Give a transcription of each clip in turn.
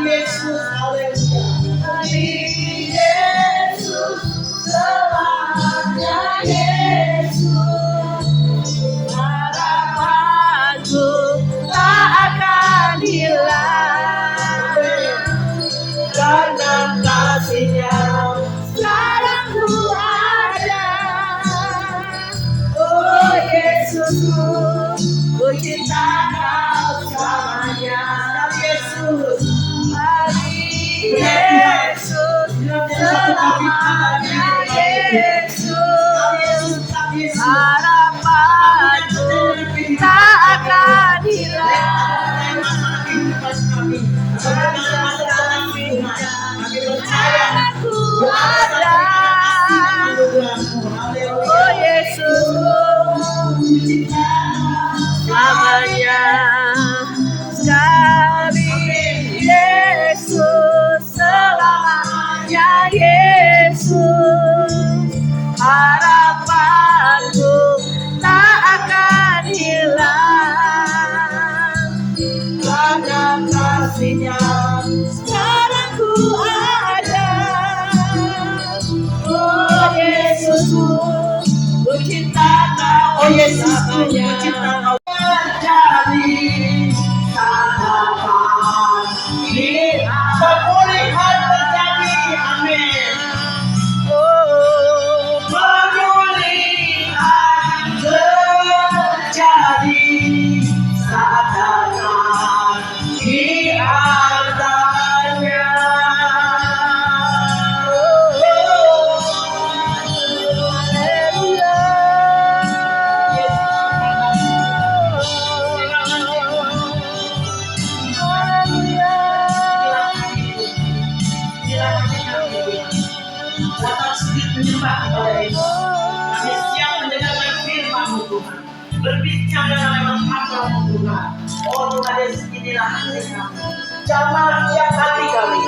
Yesus, haleluya. Yesus, selamanya Yesus, harapanku tak akan hilang, karena kasih-Nya sekarang ku ada. Oh Yesusku, ku cinta Kau selamanya. Yesus, Yesus, selamanya Yesus, harapanku tak akan hilang, aku ada. Oh Yesus, selamanya sekali. Yesus, selamanya Yesus, harapanku tak akan hilang, karena kasih-Nya sekarang ku ada. Oh Yesusku, ku cinta Kau. Oh Yesusku, ku cinta Kau. Jadi harapan kita pemulihan terjadi, amin. Oh, pemulihan terjadi saat datang di hartanya. Kami siap mendengarkan firman-Mu Tuhan, berbicara lewat kata-Mu Tuhan. Oh Tuhan Yesus, inilah hati kami, jamah tiap hati kami,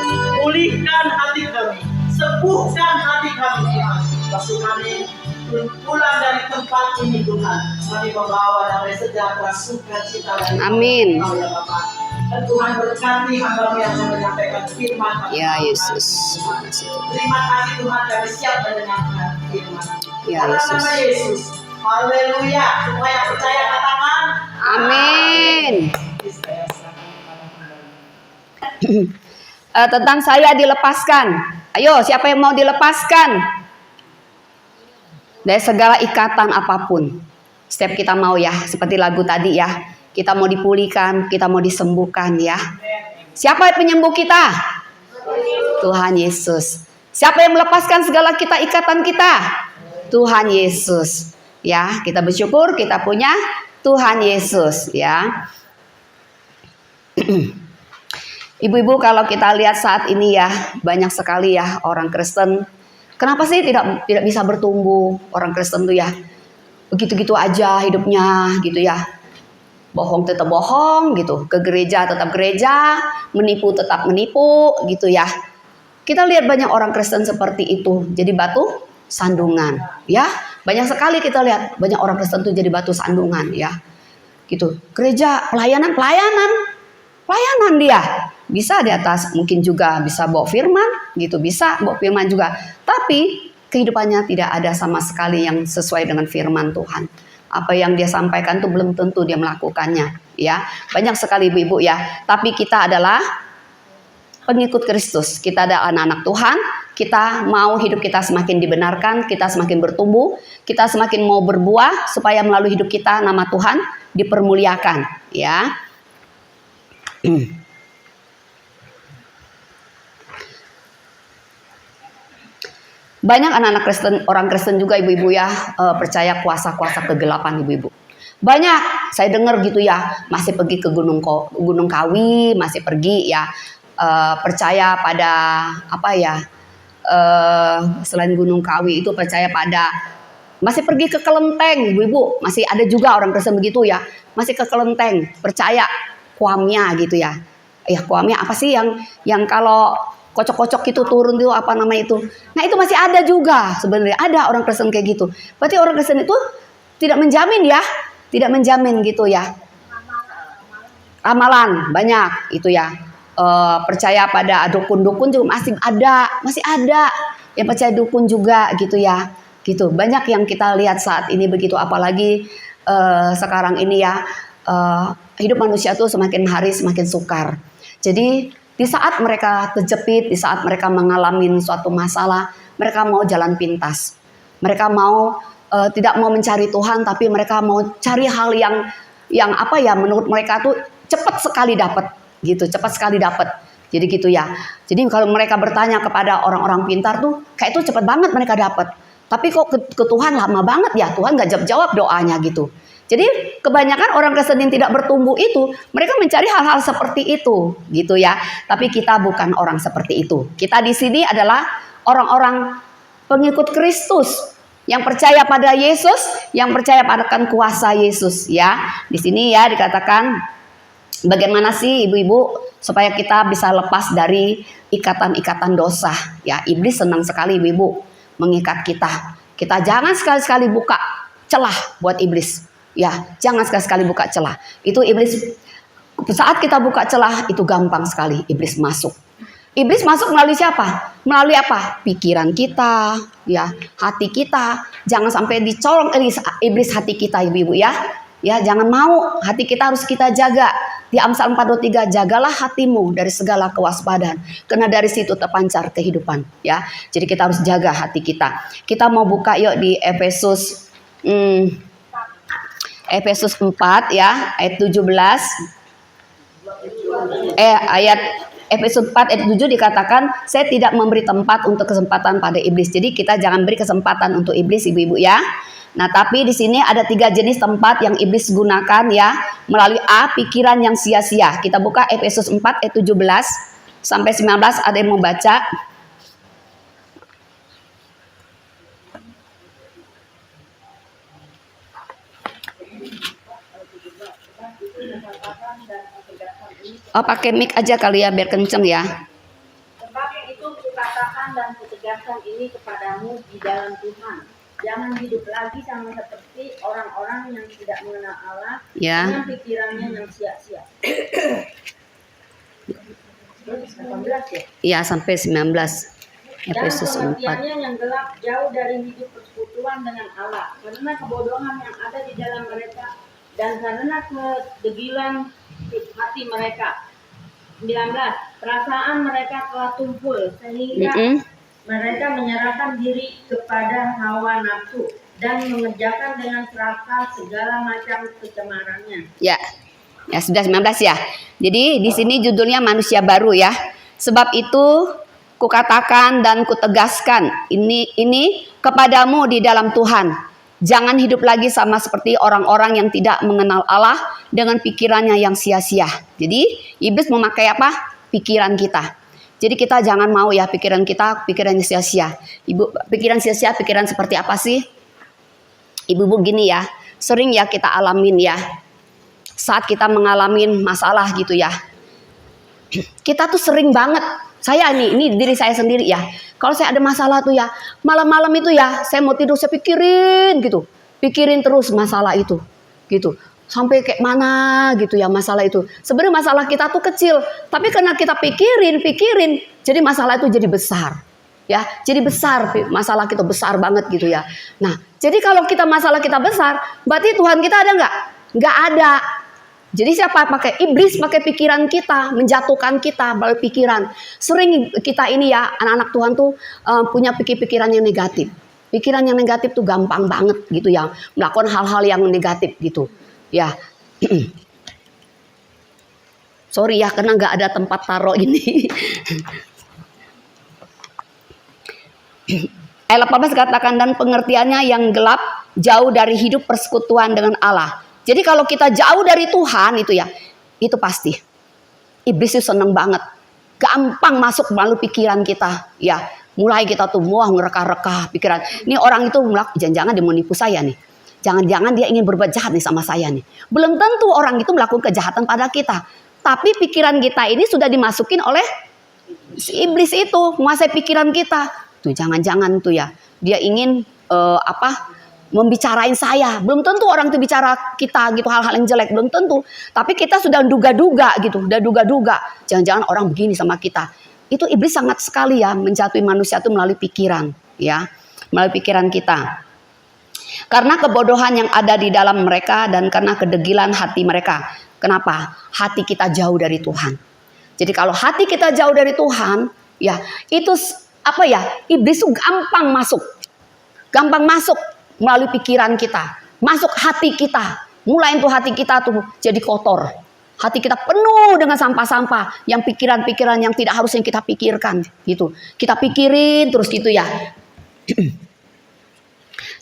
pulihkan hati kami, sembuhkan hati kami Tuhan. Waktu kami pulang dari tempat ini Tuhan, kami membawa damai sejahtera, sukacita dari Amin. Kau ya Bapa. Dan Tuhan berkati hamba-Mu yang akan menyampaikan firman. Ya Yesus. Terima kasih Tuhan, kami siap mendengarkan firman. Ya Yesus. Nama Yesus. Haleluya. Semua yang percaya katakan Amin. Tentang saya dilepaskan. Ayo, siapa yang mau dilepaskan dari segala ikatan apapun? Setiap kita mau ya, seperti lagu tadi ya. Kita mau dipulihkan, kita mau disembuhkan ya. Siapa penyembuh kita? Tuhan Yesus. Siapa yang melepaskan segala ikatan kita? Tuhan Yesus. Ya, kita bersyukur kita punya Tuhan Yesus ya. Ibu-ibu, kalau kita lihat saat ini ya, banyak sekali ya orang Kristen. Kenapa sih tidak bisa bertumbuh orang Kristen tuh ya? Begitu-gitu aja hidupnya gitu ya. Bohong tetap bohong gitu, ke gereja tetap gereja, menipu tetap menipu gitu ya. Kita lihat banyak orang Kristen seperti itu, jadi batu sandungan ya. Banyak sekali kita lihat banyak orang Kristen itu jadi batu sandungan ya. Gitu. Gereja pelayanan dia. Bisa di atas mungkin juga bisa bawa firman gitu, bisa bawa firman juga. Tapi kehidupannya tidak ada sama sekali yang sesuai dengan firman Tuhan. Apa yang dia sampaikan itu belum tentu dia melakukannya ya. Banyak sekali ibu-ibu ya. Tapi kita adalah pengikut Kristus. Kita ada anak-anak Tuhan. Kita mau hidup kita semakin dibenarkan, kita semakin bertumbuh, kita semakin mau berbuah supaya melalui hidup kita nama Tuhan dipermuliakan ya. Banyak anak-anak Kristen, orang Kristen juga ibu-ibu ya, percaya kuasa-kuasa kegelapan ibu-ibu. Banyak saya dengar gitu ya, masih pergi ke Gunung Kawi, masih pergi ya, percaya pada apa ya, selain Gunung Kawi itu percaya pada, masih pergi ke kelenteng ibu-ibu, masih ada juga orang Kristen begitu ya, masih ke kelenteng, percaya kuamnya gitu ya. Ya kuamnya apa sih yang kalau kocok-kocok itu turun itu apa namanya itu. Nah itu masih ada juga sebenarnya, ada orang Kristen kayak gitu. Berarti orang Kristen itu tidak menjamin ya, tidak menjamin gitu ya. Ramalan banyak itu ya. Percaya pada dukun-dukun juga masih ada yang percaya dukun juga gitu ya. Gitu. Banyak yang kita lihat saat ini begitu, apalagi sekarang ini ya, hidup manusia tuh semakin hari semakin sukar. Jadi di saat mereka terjepit, di saat mereka mengalami suatu masalah, mereka mau jalan pintas. Mereka mau tidak mau mencari Tuhan, tapi mereka mau cari hal yang apa ya, menurut mereka tuh cepat sekali dapat gitu, cepat sekali dapat. Jadi gitu ya. Jadi kalau mereka bertanya kepada orang-orang pintar tuh kayak itu cepat banget mereka dapat. Tapi kok ke Tuhan lama banget ya, Tuhan nggak jawab doanya gitu. Jadi kebanyakan orang Kristen yang tidak bertumbuh itu, mereka mencari hal-hal seperti itu gitu ya. Tapi kita bukan orang seperti itu. Kita di sini adalah orang-orang pengikut Kristus yang percaya pada Yesus, yang percaya pada kuasa Yesus ya. Di sini ya dikatakan bagaimana sih ibu-ibu supaya kita bisa lepas dari ikatan-ikatan dosa ya. Iblis senang sekali ibu-ibu mengikat kita. Kita jangan sekali-sekali buka celah buat iblis. Ya, jangan sekali-sekali buka celah. Itu iblis, saat kita buka celah itu gampang sekali iblis masuk. Iblis masuk melalui siapa? Melalui apa? Pikiran kita, ya, hati kita. Jangan sampai dicolong iblis hati kita, ibu-ibu ya. Ya, jangan mau, hati kita harus kita jaga. Di Amsal 4:23, jagalah hatimu dari segala kewaspadaan, karena dari situ terpancar kehidupan, ya. Jadi kita harus jaga hati kita. Kita mau buka yuk di Efesus 4 ya, ayat 17. Ayat Efesus 4 ayat 7 dikatakan, saya tidak memberi tempat untuk kesempatan pada iblis. Jadi kita jangan beri kesempatan untuk iblis, ibu-ibu ya. Nah, tapi di sini ada 3 jenis tempat yang iblis gunakan ya, melalui pikiran yang sia-sia. Kita buka Efesus 4 ayat 17 sampai 19, ada yang mau baca? Oh, pakai mic aja kali ya, biar kenceng ya. Sebab itu kukatakan dan kutegaskan ini kepadamu di dalam Tuhan. Jangan hidup lagi sama seperti orang-orang yang tidak mengenal Allah, Ya. dengan pikirannya yang sia-sia. 18 ya? Iya, sampai 19. Dan Efesus 4. pengertiannya yang gelap jauh dari hidup persekutuan dengan Allah, karena kebodohan yang ada di dalam mereka dan karena kedegilan hati mereka. 19. Perasaan mereka telah tumpul sehingga mereka menyerahkan diri kepada hawa nafsu dan mengerjakan dengan serakah segala macam kecemarannya. Ya. Ya, sudah 19 ya. Jadi di sini judulnya manusia baru ya. Sebab itu kukatakan dan kutegaskan ini kepadamu di dalam Tuhan. Jangan hidup lagi sama seperti orang-orang yang tidak mengenal Allah dengan pikirannya yang sia-sia. Jadi iblis memakai apa? Pikiran kita. Jadi kita jangan mau ya pikiran kita pikirannya sia-sia. Pikiran sia-sia, pikiran seperti apa sih? Ibu-ibu gini ya, sering ya kita alamin ya. Saat kita mengalami masalah gitu ya. Kita tuh sering banget. Saya ini diri saya sendiri ya. Kalau saya ada masalah tuh ya, malam-malam itu ya, saya mau tidur saya pikirin gitu. Pikirin terus masalah itu. Gitu. Sampai kayak mana gitu ya masalah itu. Sebenarnya masalah kita tuh kecil, tapi karena kita pikirin, jadi masalah itu jadi besar. Ya, jadi besar, masalah kita besar banget gitu ya. Nah, jadi kalau masalah kita besar, berarti Tuhan kita ada nggak? Nggak ada. Jadi siapa pakai iblis pakai pikiran kita, menjatuhkan kita melalui pikiran. Sering kita ini ya anak-anak Tuhan tuh punya pikiran yang negatif. Pikiran yang negatif tuh gampang banget gitu ya, melakukan hal-hal yang negatif gitu. Ya. Sorry ya karena nggak ada tempat taruh ini. Ayat 18 katakan dan pengertiannya yang gelap jauh dari hidup persekutuan dengan Allah. Jadi kalau kita jauh dari Tuhan itu ya, itu pasti. Iblis itu seneng banget. Gampang masuk melalui pikiran kita. Ya, mulai kita tuh mau ngereka-reka pikiran. Ini orang itu jangan-jangan dia mau nipu saya nih. Jangan-jangan dia ingin berbuat jahat nih sama saya nih. Belum tentu orang itu melakukan kejahatan pada kita. Tapi pikiran kita ini sudah dimasukin oleh si iblis itu. Menguasai pikiran kita. Tuh jangan-jangan tuh ya. Dia ingin membicarain saya. Belum tentu orang itu bicara kita gitu hal-hal yang jelek, belum tentu. Tapi kita sudah duga-duga gitu, udah duga-duga. Jangan-jangan orang begini sama kita. Itu iblis sangat sekali ya menjatuhi manusia itu melalui pikiran, ya, melalui pikiran kita. Karena kebodohan yang ada di dalam mereka dan karena kedegilan hati mereka. Kenapa? Hati kita jauh dari Tuhan. Jadi kalau hati kita jauh dari Tuhan, ya itu apa ya? Iblis itu gampang masuk melalui pikiran kita, masuk hati kita. Mulai itu hati kita tuh jadi kotor. Hati kita penuh dengan sampah-sampah, yang pikiran-pikiran yang tidak harusnya kita pikirkan, gitu. Kita pikirin terus gitu ya.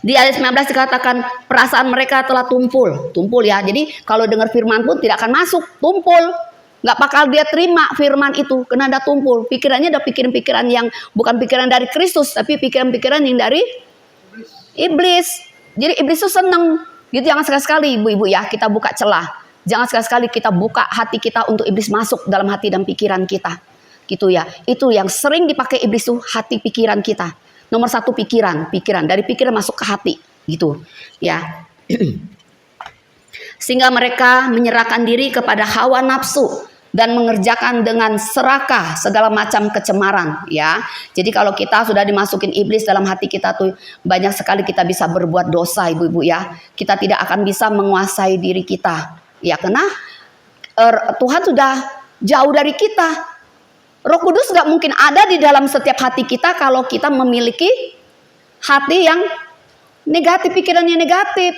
Di ayat 19 dikatakan perasaan mereka telah tumpul ya. Jadi kalau dengar firman pun tidak akan masuk, tumpul. Nggak bakal dia terima firman itu karena ada tumpul. Pikirannya ada pikiran-pikiran yang bukan pikiran dari Kristus, tapi pikiran-pikiran yang dari iblis. Jadi iblis itu seneng. Gitu, jangan sekali-sekali ibu-ibu ya kita buka celah. Jangan sekali-sekali kita buka hati kita untuk iblis masuk dalam hati dan pikiran kita. Gitu ya. Itu yang sering dipakai iblis tuh hati pikiran kita. Nomor satu pikiran. Dari pikiran masuk ke hati. Gitu. Ya. Sehingga mereka menyerahkan diri kepada hawa nafsu dan mengerjakan dengan serakah segala macam kecemaran, ya. Jadi kalau kita sudah dimasukin iblis dalam hati kita tuh banyak sekali kita bisa berbuat dosa, ibu-ibu ya. Kita tidak akan bisa menguasai diri kita, ya, karena Tuhan sudah jauh dari kita. Roh Kudus tidak mungkin ada di dalam setiap hati kita kalau kita memiliki hati yang negatif, pikirannya negatif.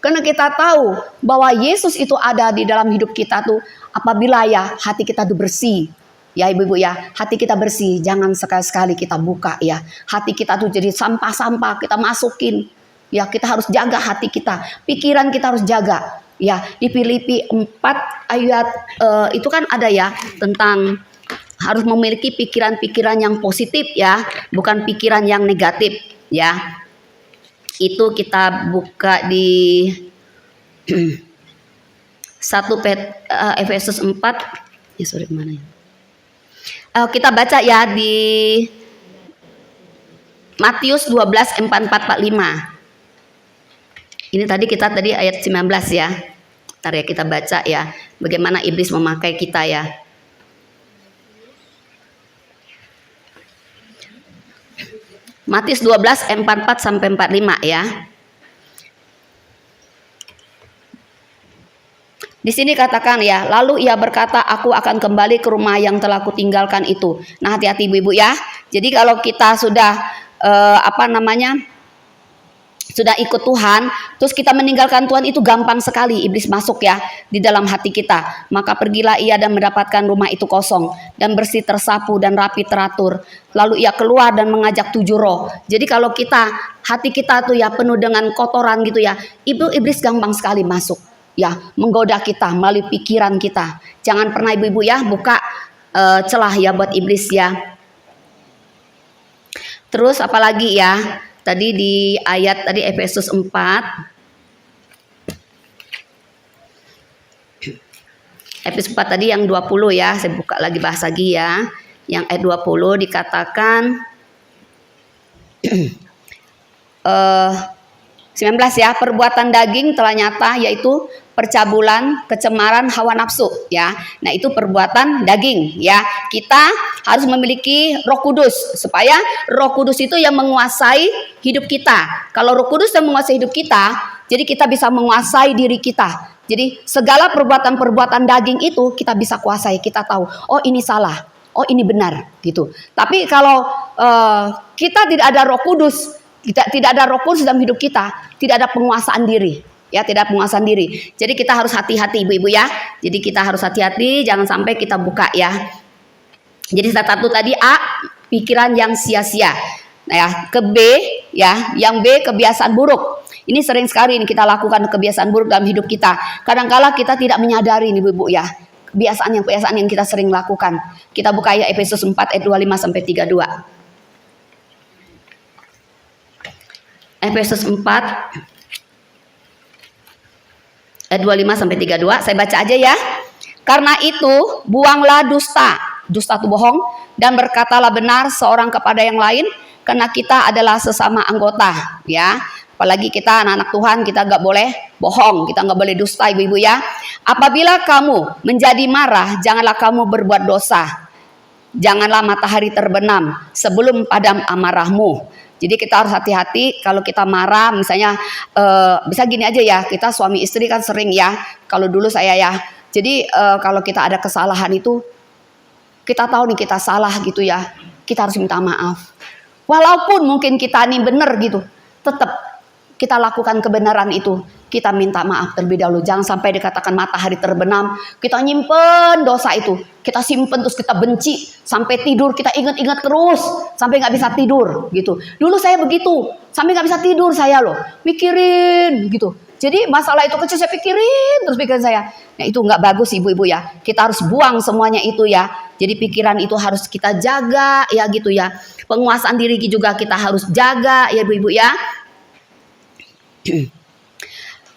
Karena kita tahu bahwa Yesus itu ada di dalam hidup kita tuh apabila ya hati kita tuh bersih. Ya ibu-ibu ya, hati kita bersih. Jangan sekali-sekali kita buka ya. Hati kita tuh jadi sampah-sampah kita masukin. Ya kita harus jaga hati kita. Pikiran kita harus jaga. Ya di Filipi 4 ayat itu kan ada ya tentang harus memiliki pikiran-pikiran yang positif ya. Bukan pikiran yang negatif ya. Itu kita buka di 1 Efesus 4 ya, sorry mana ya, kita baca ya di Matius 12 44 45. Ini tadi ayat 19 ya. Ntar ya kita baca ya bagaimana iblis memakai kita ya. Matius 12 44 sampai 45 ya. Di sini katakan ya, lalu ia berkata, aku akan kembali ke rumah yang telah kutinggalkan itu. Nah, hati-hati ibu-ibu ya. Jadi kalau kita sudah sudah ikut Tuhan, terus kita meninggalkan Tuhan, itu gampang sekali iblis masuk ya di dalam hati kita. Maka pergilah ia dan mendapatkan rumah itu kosong dan bersih, tersapu dan rapi teratur. Lalu ia keluar dan mengajak 7 roh. Jadi kalau hati kita tuh ya penuh dengan kotoran gitu ya, iblis gampang sekali masuk ya, menggoda kita melalui pikiran kita. Jangan pernah ibu-ibu ya buka celah ya buat iblis ya. Terus apalagi ya? Tadi di ayat tadi Efesus 4 tadi yang 20 ya, saya buka lagi bahas lagi ya. Yang ayat 20 dikatakan 19 ya, perbuatan daging telah nyata yaitu percabulan, kecemaran, hawa nafsu ya. Nah, itu perbuatan daging ya. Kita harus memiliki Roh Kudus supaya Roh Kudus itu yang menguasai hidup kita. Kalau Roh Kudus yang menguasai hidup kita, jadi kita bisa menguasai diri kita. Jadi segala perbuatan-perbuatan daging itu kita bisa kuasai. Kita tahu, oh ini salah, oh ini benar gitu. Tapi kalau kita tidak ada Roh Kudus, tidak ada Roh Kudus dalam hidup kita, tidak ada penguasaan diri. Ya, tidak penguasaan diri. Jadi kita harus hati-hati ibu-ibu ya. Jadi kita harus hati-hati, jangan sampai kita buka ya. Jadi satu tadi A, pikiran yang sia-sia. Nah ya, ke B ya, yang B kebiasaan buruk. Ini sering sekali ini kita lakukan kebiasaan buruk dalam hidup kita. Kadang-kala kita tidak menyadari nih ibu-ibu ya. Kebiasaan yang kita sering lakukan. Kita buka ya Efesus 4 ayat 25 sampai 32. Efesus 4 ayat 25 sampai 32, saya baca aja ya. Karena itu, buanglah dusta. Dusta itu bohong, dan berkatalah benar seorang kepada yang lain, karena kita adalah sesama anggota, ya. Apalagi kita anak-anak Tuhan, kita nggak boleh bohong, kita nggak boleh dusta ibu-ibu ya. Apabila kamu menjadi marah, janganlah kamu berbuat dosa. Janganlah matahari terbenam sebelum padam amarahmu. Jadi kita harus hati-hati kalau kita marah, misalnya bisa gini aja ya, kita suami istri kan sering ya, kalau dulu saya ya. Jadi kalau kita ada kesalahan itu, kita tahu nih kita salah gitu ya, kita harus minta maaf. Walaupun mungkin kita nih bener gitu, tetap kita lakukan kebenaran itu, kita minta maaf terlebih dahulu. Jangan sampai dikatakan matahari terbenam, kita nyimpen dosa itu, kita simpen terus kita benci sampai tidur, kita ingat-ingat terus sampai nggak bisa tidur gitu. Dulu saya begitu, sampai nggak bisa tidur saya loh, mikirin gitu. Jadi masalah itu kecil saya pikirin terus pikiran saya. Nah itu nggak bagus ibu-ibu ya. Kita harus buang semuanya itu ya. Jadi pikiran itu harus kita jaga ya gitu ya. Penguasaan diri juga kita harus jaga ya ibu-ibu ya.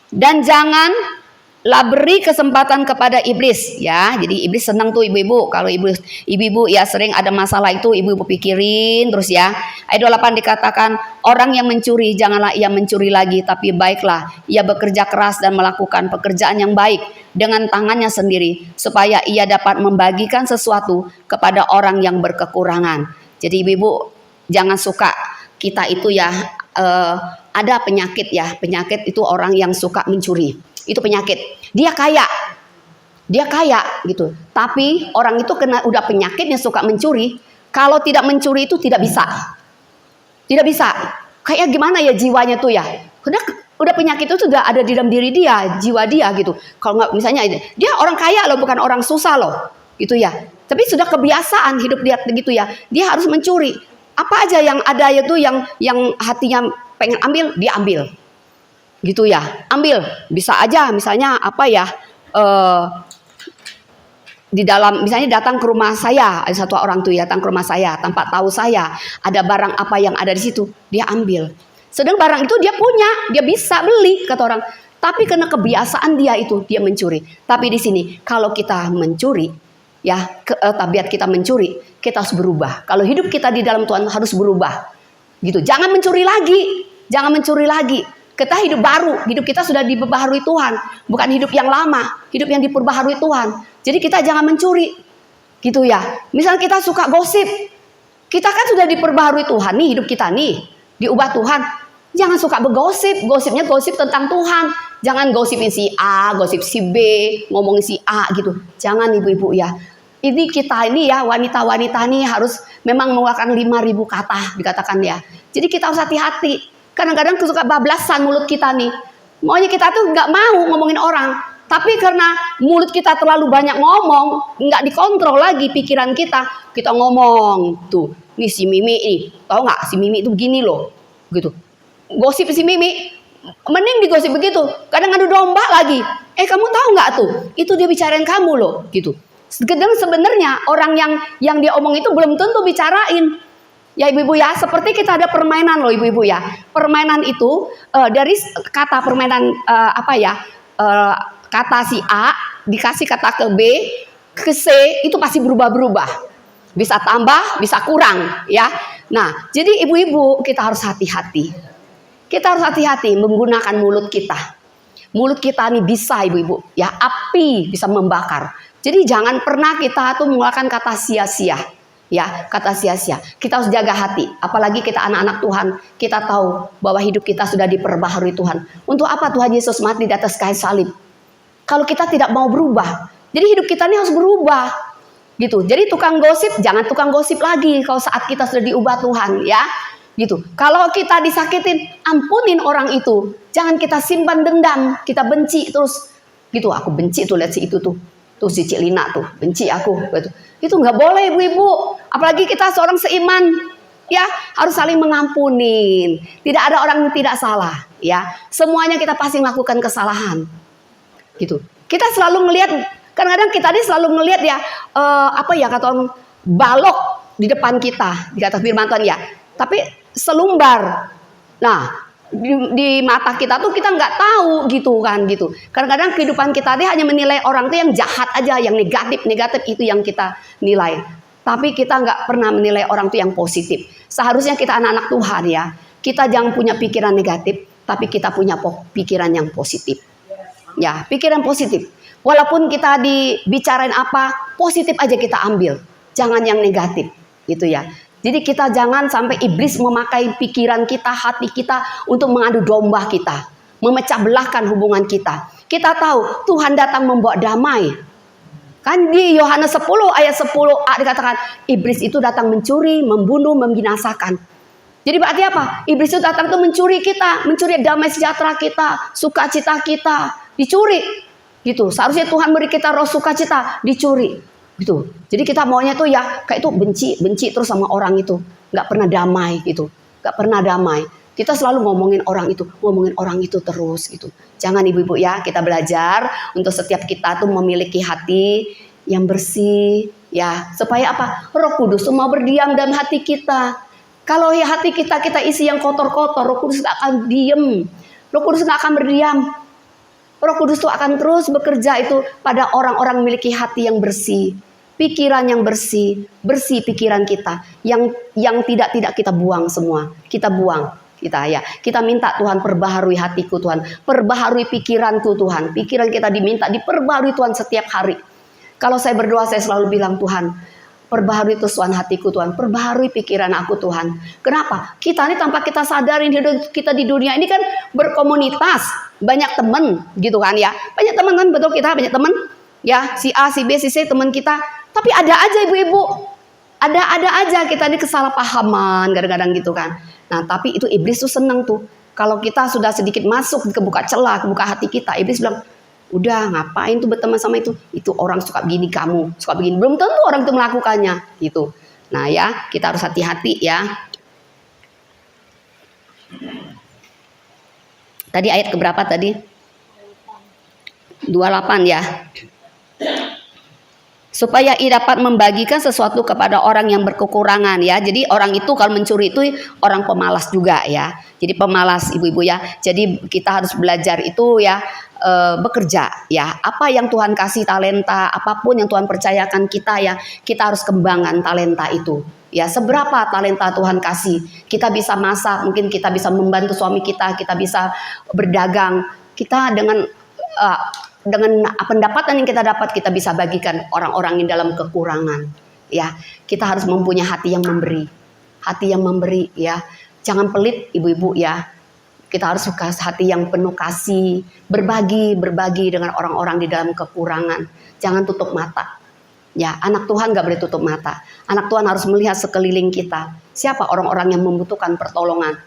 Dan janganlah beri kesempatan kepada iblis ya. Jadi iblis senang tuh ibu-ibu. Kalau ibu-ibu ya sering ada masalah itu ibu-ibu pikirin terus ya. Ayat 28 dikatakan, orang yang mencuri janganlah ia mencuri lagi, tapi baiklah ia bekerja keras dan melakukan pekerjaan yang baik dengan tangannya sendiri, supaya ia dapat membagikan sesuatu kepada orang yang berkekurangan. Jadi ibu-ibu jangan suka kita itu ya ada penyakit ya. Penyakit itu orang yang suka mencuri. Itu penyakit. Dia kaya gitu. Tapi orang itu kena udah penyakitnya suka mencuri. Kalau tidak mencuri itu tidak bisa. Tidak bisa. Kayak gimana ya jiwanya tuh ya. Udah penyakit itu sudah ada di dalam diri dia, jiwa dia gitu. Kalau nggak misalnya dia orang kaya loh, bukan orang susah loh. Gitu ya. Tapi sudah kebiasaan hidup dia begitu ya. Dia harus mencuri. Apa aja yang ada itu yang hatinya pengen ambil, dia ambil. Gitu ya. Ambil. Bisa aja misalnya apa ya? Di dalam misalnya datang ke rumah saya, ada satu orang tuh datang ke rumah saya tanpa tahu saya, ada barang apa yang ada di situ, dia ambil. Sedang barang itu dia punya, dia bisa beli kata orang. Tapi karena kebiasaan dia itu, dia mencuri. Tapi di sini kalau kita mencuri, ya tabiat kita mencuri, kita harus berubah. Kalau hidup kita di dalam Tuhan harus berubah. Gitu. Jangan mencuri lagi. Jangan mencuri lagi. Kita hidup baru, hidup kita sudah diperbaharui Tuhan, bukan hidup yang lama, hidup yang diperbaharui Tuhan. Jadi kita jangan mencuri, gitu ya. Misal kita suka gosip, kita kan sudah diperbaharui Tuhan nih, hidup kita nih diubah Tuhan. Jangan suka bergosip, gosipnya gosip tentang Tuhan. Jangan gosipin si A, gosip si B, ngomongin si A gitu. Jangan ibu-ibu ya. Ini kita ini ya wanita-wanita nih harus memang mengeluarkan 5.000 kata dikatakan ya. Jadi kita harus hati-hati. Kadang-kadang suka bablasan mulut kita nih. Maunya kita tuh nggak mau ngomongin orang. Tapi karena mulut kita terlalu banyak ngomong, nggak dikontrol lagi pikiran kita. Kita ngomong tuh, nih si Mimi nih, tahu nggak si Mimi itu begini loh, gitu. Gosip si Mimi, mending digosip begitu. Kadang adu domba lagi. Kamu tahu nggak tuh? Itu dia bicarain kamu loh, gitu. Kadang sebenarnya orang yang dia omong itu belum tentu bicarain. Ya ibu-ibu ya, seperti kita ada permainan loh ibu-ibu ya. Permainan itu dari kata permainan kata si A dikasih kata ke B, ke C itu pasti berubah-berubah. Bisa tambah, bisa kurang ya. Nah, jadi ibu-ibu kita harus hati-hati. Kita harus hati-hati menggunakan mulut kita. Mulut kita ini bisa ibu-ibu ya, api bisa membakar. Jadi jangan pernah kita tuh mengeluarkan kata sia-sia. Ya, kata sia-sia. Kita harus jaga hati. Apalagi kita anak-anak Tuhan. Kita tahu bahwa hidup kita sudah diperbaharui Tuhan. Untuk apa Tuhan Yesus mati di atas kayu salib? Kalau kita tidak mau berubah. Jadi hidup kita ini harus berubah. Gitu. Jadi tukang gosip, jangan tukang gosip lagi kalau saat kita sudah diubah Tuhan, ya. Gitu. Kalau kita disakitin, ampunin orang itu. Jangan kita simpan dendam, kita benci terus. Gitu, aku benci tuh lihat si itu tuh. Tuh si Cik Lina tuh, benci aku gitu. Itu nggak boleh ibu-ibu. Apalagi kita seorang seiman, ya harus saling mengampunin. Tidak ada orang yang tidak salah, ya. Semuanya kita pasti melakukan kesalahan, gitu. Kita selalu melihat, kadang-kadang kita ini selalu melihat ya, kata orang balok di depan kita, di atas firman Tuhan ya. Tapi selumbar. Nah. Di mata kita tuh kita nggak tahu gitu kan gitu. Kadang-kadang kehidupan kita dia hanya menilai orang tuh yang jahat aja, yang negatif itu yang kita nilai. Tapi kita nggak pernah menilai orang tuh yang positif. Seharusnya kita anak-anak Tuhan ya, kita jangan punya pikiran negatif, tapi kita punya pikiran yang positif. Ya, pikiran positif. Walaupun kita dibicarain apa, positif aja kita ambil. Jangan yang negatif, gitu ya. Jadi kita jangan sampai iblis memakai pikiran kita, hati kita untuk mengadu domba kita, memecah belahkan hubungan kita. Kita tahu Tuhan datang membawa damai. Kan di Yohanes 10 ayat 10a dikatakan iblis itu datang mencuri, membunuh, membinasakan. Jadi berarti apa? Iblis itu datang tuh mencuri kita, mencuri damai sejahtera kita, sukacita kita, dicuri. Gitu. Seharusnya Tuhan beri kita roh sukacita, dicuri. Gitu. Jadi kita maunya tuh ya kayak itu benci terus sama orang itu, nggak pernah damai gitu, nggak pernah damai. Kita selalu ngomongin orang itu terus gitu. Jangan ibu-ibu ya, kita belajar untuk setiap kita tuh memiliki hati yang bersih ya, supaya apa? Roh Kudus tuh mau berdiam dalam hati kita. Kalau ya hati kita isi yang kotor-kotor, Roh Kudus nggak akan diem, Roh Kudus nggak akan berdiam. Roh Kudus tuh akan terus bekerja itu pada orang-orang memiliki hati yang bersih. Pikiran yang bersih pikiran kita, yang tidak kita buang semua, kita buang, kita minta Tuhan perbaharui hatiku Tuhan, perbaharui pikiranku Tuhan, pikiran kita diminta diperbaharui Tuhan setiap hari. Kalau saya berdoa saya selalu bilang Tuhan, perbaharui Tuhan hatiku Tuhan, perbaharui pikiran aku Tuhan. Kenapa? Kita ini tanpa kita sadarin hidup kita di dunia ini kan berkomunitas, banyak teman gitu kan ya, banyak teman kan, betul kita banyak teman ya, si A, si B, si C teman kita. Tapi ada aja ibu-ibu, ada aja kita ini kesalahpahaman kadang-kadang gitu kan. Nah tapi itu iblis tuh seneng tuh. Kalau kita sudah sedikit masuk kebuka celah, kebuka hati kita, iblis bilang, udah ngapain tuh berteman sama itu orang suka begini kamu, suka begini. Belum tentu orang itu melakukannya gitu. Nah ya kita harus hati-hati ya. Tadi ayat keberapa tadi? 28 ya. Supaya ia dapat membagikan sesuatu kepada orang yang berkekurangan ya. Jadi orang itu kalau mencuri itu orang pemalas juga ya. Jadi pemalas ibu-ibu ya. Jadi kita harus belajar itu ya, bekerja ya. Apa yang Tuhan kasih talenta, apapun yang Tuhan percayakan kita ya, kita harus kembangkan talenta itu. Ya, seberapa talenta Tuhan kasih. Kita bisa masak, mungkin kita bisa membantu suami kita bisa berdagang. Kita dengan pendapatan yang kita dapat kita bisa bagikan orang-orang yang dalam kekurangan ya. Kita harus mempunyai hati yang memberi ya, jangan pelit ibu-ibu ya. Kita harus suka hati yang penuh kasih, berbagi dengan orang-orang di dalam kekurangan. Jangan tutup mata ya. Anak Tuhan gak boleh tutup mata. Anak Tuhan harus melihat sekeliling kita, siapa orang-orang yang membutuhkan pertolongan.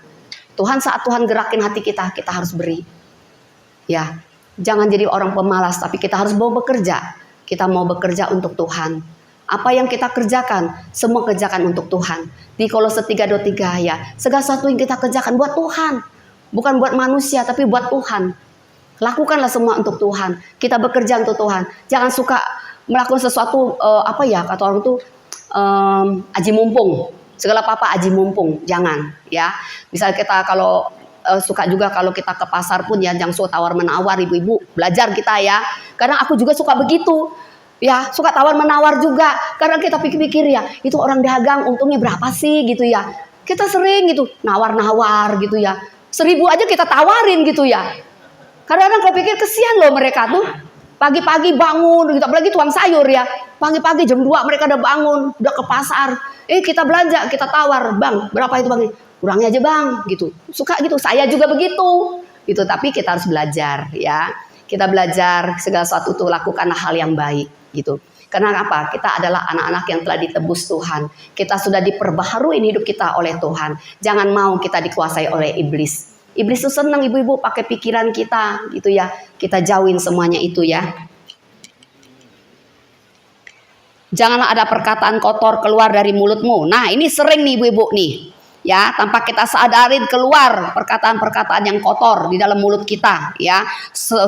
Saat Tuhan gerakin hati kita harus beri ya. Jangan jadi orang pemalas, tapi kita harus mau bekerja. Kita mau bekerja untuk Tuhan. Apa yang kita kerjakan, semua kerjakan untuk Tuhan. Di Kolose 3:23 ya, segala sesuatu yang kita kerjakan buat Tuhan. Bukan buat manusia, tapi buat Tuhan. Lakukanlah semua untuk Tuhan. Kita bekerja untuk Tuhan. Jangan suka melakukan sesuatu, kata orang tuh, aji mumpung. Segala apa aji mumpung, jangan ya. Misalnya kita kalau suka juga kalau kita ke pasar pun ya jangan suka tawar menawar ibu-ibu, belajar kita ya. Karena aku juga suka begitu ya, suka tawar menawar juga. Karena kita pikir-pikir ya, itu orang dagang untungnya berapa sih gitu ya. Kita sering gitu nawar-nawar gitu ya, 1.000 aja kita tawarin gitu ya. Kadang-kadang kau pikir kesian loh mereka tuh, pagi-pagi bangun gitu, apalagi tukang sayur ya, pagi-pagi jam 2 mereka udah bangun, udah ke pasar. Kita belanja, kita tawar, bang berapa itu bang? Kurangnya aja bang gitu, suka gitu. Saya juga begitu gitu. Tapi kita harus belajar ya, kita belajar segala sesuatu tuh lakukanlah hal yang baik gitu. Karena apa? Kita adalah anak-anak yang telah ditebus Tuhan. Kita sudah diperbaharui hidup kita oleh Tuhan. Jangan mau kita dikuasai oleh iblis. Iblis tuh senang ibu-ibu pakai pikiran kita gitu ya. Kita jauhin semuanya itu ya. Janganlah ada perkataan kotor keluar dari mulutmu. Nah ini sering nih ibu-ibu nih ya, tanpa kita sadarin keluar perkataan-perkataan yang kotor di dalam mulut kita ya,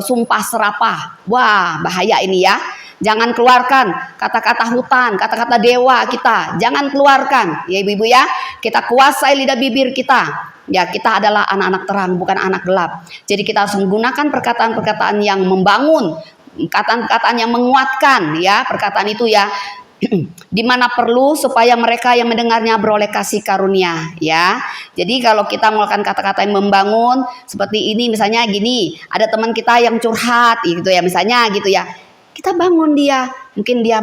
sumpah serapah. Wah bahaya ini ya. Jangan keluarkan kata-kata hutan, kata-kata dewa kita, jangan keluarkan ya ibu-ibu ya. Kita kuasai lidah bibir kita ya. Kita adalah anak-anak terang, bukan anak gelap. Jadi kita harus menggunakan perkataan-perkataan yang membangun, perkataan-perkataan yang menguatkan ya. Perkataan itu ya di mana perlu supaya mereka yang mendengarnya beroleh kasih karunia, ya. Jadi kalau kita melakukan kata-kata yang membangun seperti ini, misalnya gini, ada teman kita yang curhat gitu ya, misalnya gitu ya. Kita bangun dia, mungkin dia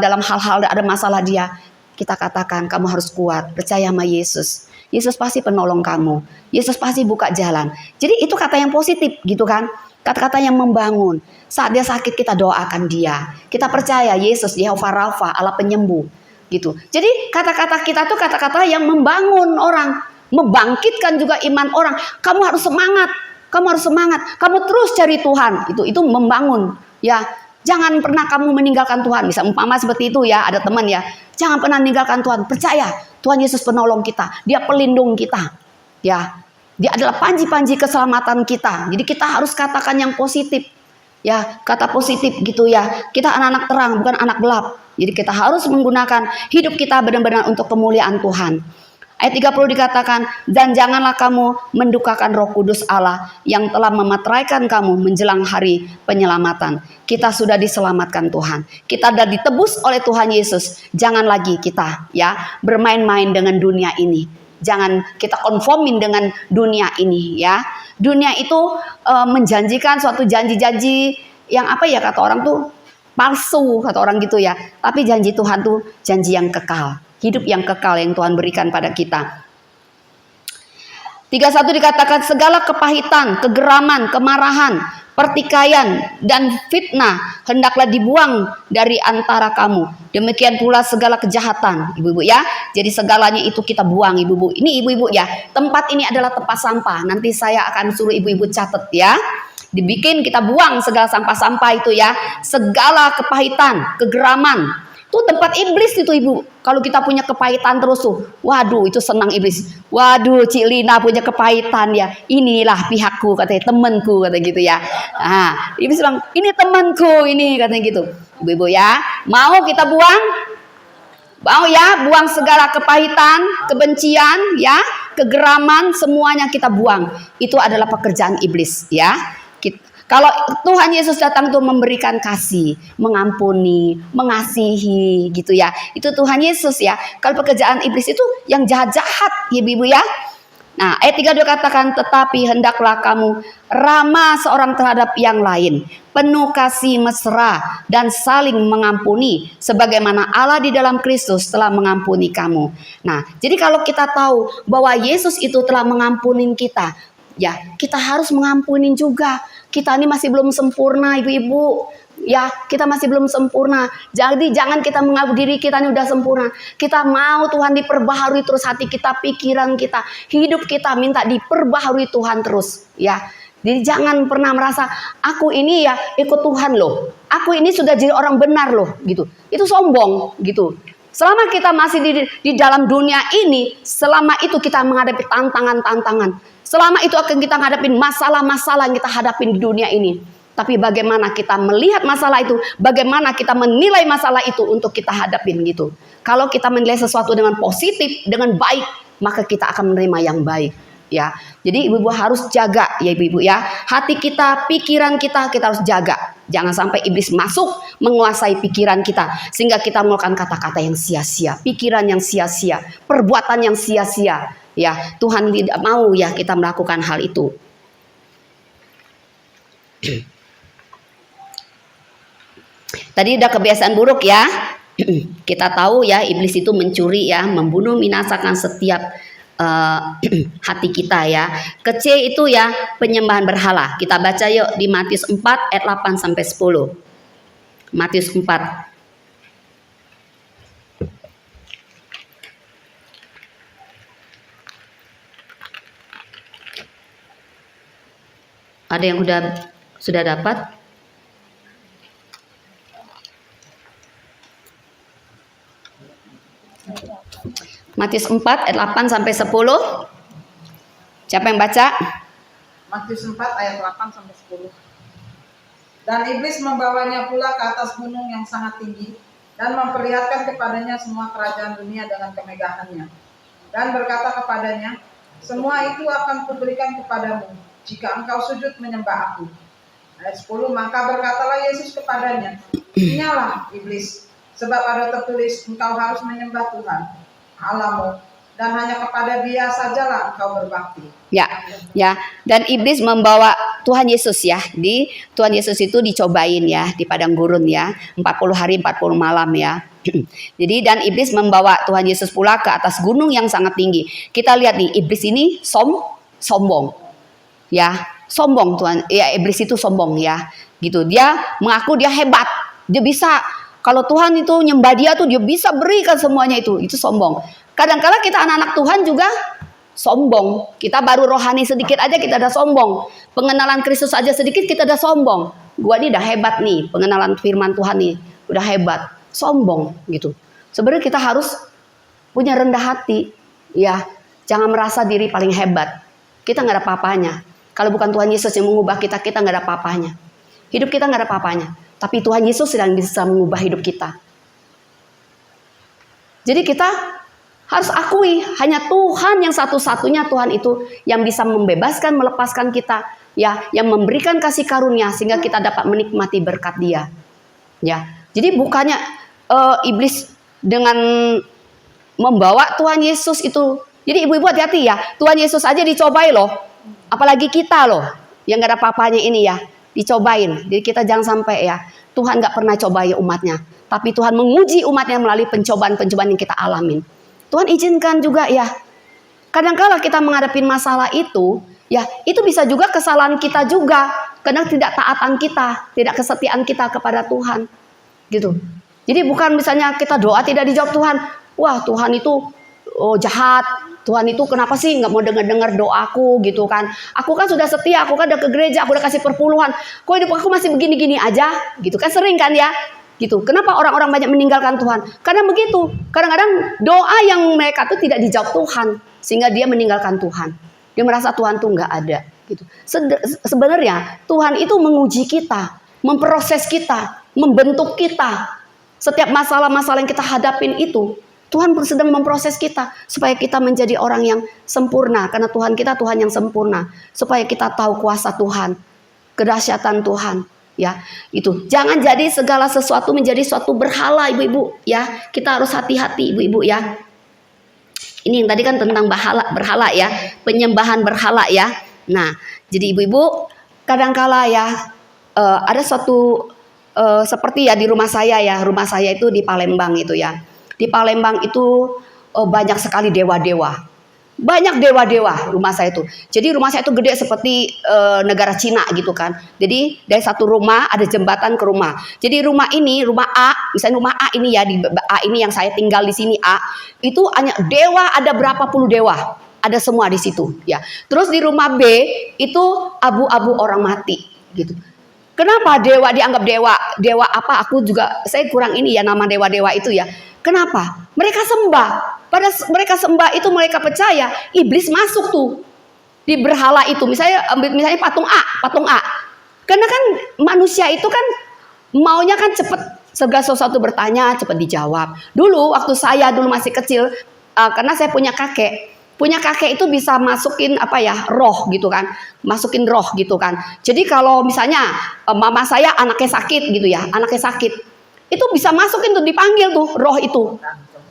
dalam hal-hal ada masalah dia. Kita katakan, kamu harus kuat, percaya sama Yesus. Yesus pasti penolong kamu. Yesus pasti buka jalan. Jadi itu kata yang positif gitu kan. Kata-kata yang membangun. Saat dia sakit kita doakan dia. Kita percaya Yesus Yehova Rafa, Allah penyembuh gitu. Jadi kata-kata kita tuh kata-kata yang membangun orang, membangkitkan juga iman orang. Kamu harus semangat. Kamu harus semangat. Kamu terus cari Tuhan. Itu membangun ya. Jangan pernah kamu meninggalkan Tuhan. Bisa umpama seperti itu ya, ada teman ya. Jangan pernah meninggalkan Tuhan. Percaya Tuhan Yesus penolong kita. Dia pelindung kita. Ya. Dia adalah panji-panji keselamatan kita. Jadi kita harus katakan yang positif. Ya, kata positif gitu ya. Kita anak-anak terang, bukan anak gelap. Jadi kita harus menggunakan hidup kita benar-benar untuk kemuliaan Tuhan. Ayat 30 dikatakan, dan janganlah kamu mendukakan Roh Kudus Allah yang telah memeteraikan kamu menjelang hari penyelamatan. Kita sudah diselamatkan Tuhan. Kita sudah ditebus oleh Tuhan Yesus. Jangan lagi kita ya bermain-main dengan dunia ini. Jangan kita konformin dengan dunia ini ya. Dunia itu menjanjikan suatu janji-janji yang apa ya kata orang tuh palsu kata orang gitu ya. Tapi janji Tuhan tuh janji yang kekal. Hidup yang kekal yang Tuhan berikan pada kita. 31 dikatakan segala kepahitan, kegeraman, kemarahan, pertikaian dan fitnah hendaklah dibuang dari antara kamu. Demikian pula segala kejahatan, ibu-ibu ya. Jadi segalanya itu kita buang ibu-ibu. Ini ibu-ibu ya. Tempat ini adalah tempat sampah. Nanti saya akan suruh ibu-ibu catat ya. Dibikin kita buang segala sampah-sampah itu ya. Segala kepahitan, kegeraman. Itu tempat iblis itu ibu. Kalau kita punya kepahitan terus tuh, waduh itu senang iblis. Waduh Cik Lina punya kepahitan ya. Inilah pihakku katanya, temanku katanya gitu ya. Nah, iblis bilang ini temanku ini katanya gitu. Ibu-ibu ya, mau kita buang? Mau ya, buang segala kepahitan, kebencian ya, kegeraman semuanya kita buang. Itu adalah pekerjaan iblis ya. Kalau Tuhan Yesus datang tuh memberikan kasih, mengampuni, mengasihi gitu ya. Itu Tuhan Yesus ya. Kalau pekerjaan iblis itu yang jahat-jahat ya ibu ya. Nah ayat 32 katakan tetapi hendaklah kamu ramah seorang terhadap yang lain. Penuh kasih mesra dan saling mengampuni. Sebagaimana Allah di dalam Kristus telah mengampuni kamu. Nah jadi kalau kita tahu bahwa Yesus itu telah mengampuni kita. Ya kita harus mengampuni juga. Kita ini masih belum sempurna ibu-ibu. Ya kita masih belum sempurna. Jadi jangan kita mengaku diri kita ini udah sempurna. Kita mau Tuhan diperbaharui terus hati kita, pikiran kita, hidup kita minta diperbaharui Tuhan terus. Ya. Jadi jangan pernah merasa aku ini ya ikut Tuhan loh. Aku ini sudah jadi orang benar loh gitu. Itu sombong gitu. Selama kita masih di dalam dunia ini, selama itu kita menghadapi tantangan-tantangan. Selama itu akan kita hadapin masalah-masalah yang kita hadapin di dunia ini. Tapi bagaimana kita melihat masalah itu, bagaimana kita menilai masalah itu untuk kita hadapin gitu. Kalau kita menilai sesuatu dengan positif, dengan baik, maka kita akan menerima yang baik. Ya, jadi ibu-ibu harus jaga ya ibu-ibu ya. Hati kita, pikiran kita harus jaga. Jangan sampai iblis masuk menguasai pikiran kita sehingga kita melakukan kata-kata yang sia-sia, pikiran yang sia-sia, perbuatan yang sia-sia. Ya, Tuhan tidak mau ya kita melakukan hal itu. Tadi udah kebiasaan buruk ya. Kita tahu ya iblis itu mencuri ya, membunuh, binasakan setiap hati kita ya. Kecil itu ya penyembahan berhala. Kita baca yuk di Matius 4 ayat 8 sampai 10. Matius 4. Ada yang sudah dapat? Matius 4 ayat 8 sampai 10. Siapa yang baca? Matius 4 ayat 8 sampai 10. Dan iblis membawanya pula ke atas gunung yang sangat tinggi dan memperlihatkan kepadanya semua kerajaan dunia dengan kemegahannya. Dan berkata kepadanya, semua itu akan kuberikan kepadamu jika engkau sujud menyembah aku. Ayat 10, maka berkatalah Yesus kepadanya, "Inyalah iblis, Sebab ada tertulis, engkau harus menyembah Tuhan Allahmu, dan hanya kepada Dia sajalah engkau berbakti. Ya, ya. Dan iblis membawa Tuhan Yesus ya. Tuhan Yesus itu dicobain ya di padang gurun ya, 40 hari 40 malam ya. Jadi dan iblis membawa Tuhan Yesus pula ke atas gunung yang sangat tinggi. Kita lihat nih, iblis ini sombong. Ya, sombong Tuhan. Ya, iblis itu sombong ya. Gitu. Dia mengaku dia hebat. Dia bisa, kalau Tuhan itu nyembah dia tuh dia bisa berikan semuanya itu sombong. Kadang-kala kita anak-anak Tuhan juga sombong. Kita baru rohani sedikit aja kita udah sombong. Pengenalan Kristus aja sedikit kita udah sombong. Gua nih udah hebat nih, pengenalan firman Tuhan nih udah hebat. Sombong gitu. Sebenarnya kita harus punya rendah hati. Ya, jangan merasa diri paling hebat. Kita nggak ada apa-apanya. Kalau bukan Tuhan Yesus yang mengubah kita, kita nggak ada apa-apanya. Hidup kita nggak ada apa-apanya. Tapi Tuhan Yesus sedang bisa mengubah hidup kita. Jadi kita harus akui hanya Tuhan yang satu-satunya Tuhan itu yang bisa membebaskan, melepaskan kita, ya, yang memberikan kasih karunia sehingga kita dapat menikmati berkat Dia. Ya. Jadi bukannya iblis dengan membawa Tuhan Yesus itu. Jadi ibu-ibu hati-hati ya. Tuhan Yesus aja dicobai loh. Apalagi kita loh yang gak ada apa-apanya ini ya. Dicobain. Jadi kita jangan sampai ya. Tuhan gak pernah cobai umatnya. Tapi Tuhan menguji umatnya melalui pencobaan-pencobaan yang kita alamin. Tuhan izinkan juga ya. Kadang-kala kita menghadapi masalah itu, ya itu bisa juga kesalahan kita juga. Kadang tidak taatan kita, tidak kesetiaan kita kepada Tuhan. Gitu. Jadi bukan misalnya kita doa tidak dijawab Tuhan. Wah Tuhan itu jahat. Tuhan itu kenapa sih nggak mau dengar doaku gitu kan. Aku kan sudah setia, aku kan udah ke gereja, aku udah kasih perpuluhan. Kok hidup aku masih begini-gini aja gitu kan, sering kan ya. Gitu. Kenapa orang-orang banyak meninggalkan Tuhan? Karena begitu. Kadang-kadang doa yang mereka tuh tidak dijawab Tuhan, sehingga dia meninggalkan Tuhan. Dia merasa Tuhan tuh nggak ada. Gitu. Sebenarnya Tuhan itu menguji kita, memproses kita, membentuk kita. Setiap masalah-masalah yang kita hadapin itu, Tuhan sedang memproses kita supaya kita menjadi orang yang sempurna. Karena Tuhan kita Tuhan yang sempurna. Supaya kita tahu kuasa Tuhan, kedahsyatan Tuhan. Ya, itu jangan jadi segala sesuatu menjadi suatu berhala, ibu-ibu. Ya, kita harus hati-hati, ibu-ibu ya. Ini yang tadi kan tentang berhala ya, penyembahan berhala ya. Nah, jadi ibu-ibu kadangkala ya ada suatu seperti ya di rumah saya ya. Rumah saya itu di Palembang itu ya. Di Palembang itu banyak sekali dewa-dewa. Banyak dewa-dewa rumah saya itu. Jadi rumah saya itu gede seperti negara Cina gitu kan. Jadi dari satu rumah ada jembatan ke rumah. Jadi rumah ini, rumah A, misalnya rumah A ini ya, di A ini yang saya tinggal di sini A, itu hanya dewa ada berapa puluh dewa. Ada semua di situ ya. Terus di rumah B itu abu-abu orang mati gitu. Kenapa dewa dianggap dewa? Dewa apa? Aku juga saya kurang ini ya nama dewa-dewa itu ya. Kenapa? Mereka sembah. Pada mereka sembah itu mereka percaya iblis masuk tuh di berhala itu. Misalnya patung A. Karena kan manusia itu kan maunya kan cepet segala sesuatu bertanya cepat dijawab. Dulu waktu saya dulu masih kecil, karena saya punya kakek itu bisa masukin roh gitu kan, masukin roh gitu kan. Jadi kalau misalnya mama saya anaknya sakit gitu ya, itu bisa masukin tuh, dipanggil tuh roh itu.